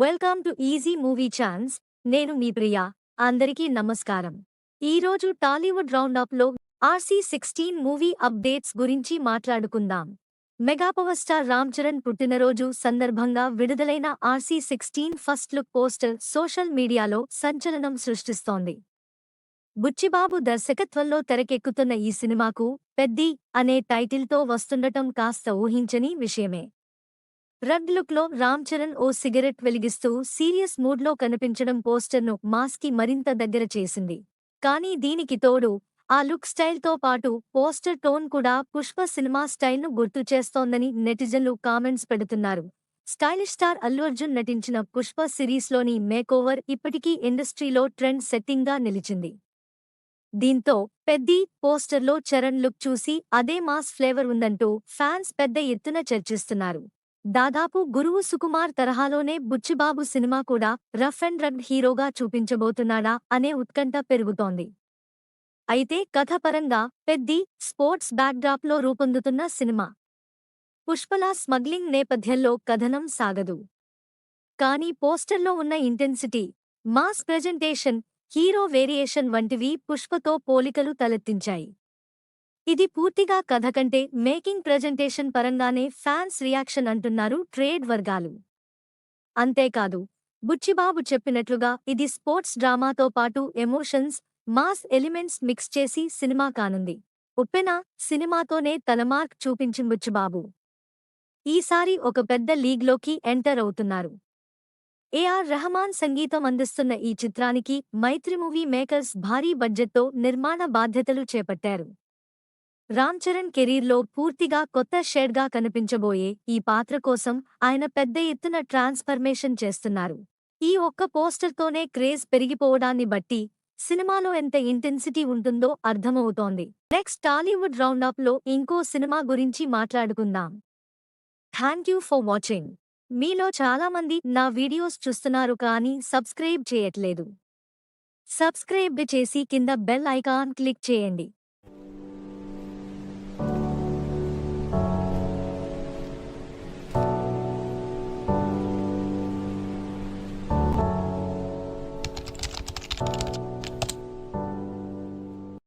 Welcome to easy movie chance. నేను మీ ప్రియా. అందరికీ నమస్కారం. ఈరోజు టాలీవుడ్ రౌండప్లో RC16 మూవీ అప్డేట్స్ గురించి మాట్లాడుకుందాం. Mega power star Ram Charan పుట్టినరోజు సందర్భంగా విడుదలైన RC16 first look poster social మీడియాలో సంచలనం సృష్టిస్తోంది. బుచ్చిబాబు దర్శకత్వంలో తెరకెక్కుతున్న ఈ సినిమాకు పెద్ది అనే టైటిల్తో వస్తుండటం కాస్త ఊహించని విషయమే. రెడ్ లుక్లో రామ్ చరణ్ ఓ సిగరెట్ వెలిగిస్తూ సీరియస్ మూడ్లో కనిపించడం పోస్టర్ను మాస్కి మరింత దగ్గర చేసింది. కానీ దీనికి తోడు ఆ లుక్ స్టైల్తో పాటు పోస్టర్ టోన్ కూడా పుష్ప సినిమా స్టైల్ను గుర్తు చేస్తోందని నెటిజన్లు కామెంట్స్ పెడుతున్నారు. స్టైలిష్ స్టార్ అల్లు అర్జున్ నటించిన పుష్ప సిరీస్లోని మేకోవర్ ఇప్పటికీ ఇండస్ట్రీలో ట్రెండ్ సెట్టింగ్గా నిలిచింది. దీంతో పెద్ది పోస్టర్లో చరణ్ లుక్ చూసి అదే మాస్ ఫ్లేవర్ ఉందంటూ ఫ్యాన్స్ పెద్ద ఎత్తున చర్చిస్తున్నారు. దాదాపు గురువు సుకుమార్ తరహాలోనే బుచ్చిబాబు సినిమా కూడా రఫ్ అండ్ రగ్ హీరోగా చూపించబోతున్నాడా అనే ఉత్కంఠ పెరుగుతోంది. అయితే కథపరంగా పెద్ది స్పోర్ట్స్ బ్యాక్డ్రాప్లో రూపొందుతున్న సినిమా. పుష్పలా స్మగ్లింగ్ నేపథ్యంలో కథనం సాగదు. కానీ పోస్టర్లో ఉన్న intensity, mass presentation, hero variation వంటివి పుష్పతో పోలికలు తలెత్తించాయి. ఇది పూర్తిగా కథ కంటే మేకింగ్ ప్రెజెంటేషన్ పరంగానే ఫ్యాన్స్ రియాక్షన్ అంటున్నారు ట్రేడ్ వర్గాలు. అంతేకాదు, బుచ్చిబాబు చెప్పినట్లుగా ఇది స్పోర్ట్స్ డ్రామాతో పాటు ఎమోషన్స్, మాస్ ఎలిమెంట్స్ మిక్స్ చేసి సినిమా కానుంది. ఉప్పెన సినిమాతోనే తన మార్క్ చూపించిన బుచ్చిబాబు ఈసారి ఒక పెద్ద లీగ్లోకి ఎంటర్ అవుతున్నారు. ఏఆర్ రెహమాన్ సంగీతం అందిస్తున్న ఈ చిత్రానికి మైత్రి మూవీ మేకర్స్ భారీ బడ్జెట్తో నిర్మాణ బాధ్యతలు చేపట్టారు. రామ్ చరణ్ కెరీర్లో పూర్తిగా కొత్త షేడ్గా కనిపించబోయే ఈ పాత్ర కోసం ఆయన పెద్ద ఎత్తున ట్రాన్స్ఫర్మేషన్ చేస్తున్నారు. ఈ ఒక్క పోస్టర్తోనే క్రేజ్ పెరిగిపోవడాన్ని బట్టి సినిమాలో ఎంత ఇంటెన్సిటీ ఉంటుందో అర్థమవుతోంది. నెక్స్ట్ టాలీవుడ్ రౌండప్లో ఇంకో సినిమా గురించి మాట్లాడుకుందాం. Thank you for watching. మీలో చాలామంది నా వీడియోస్ చూస్తున్నారు కానీ సబ్స్క్రైబ్ చేయట్లేదు. సబ్స్క్రైబ్ చేసి కింద బెల్ ఐకాన్ క్లిక్ చేయండి.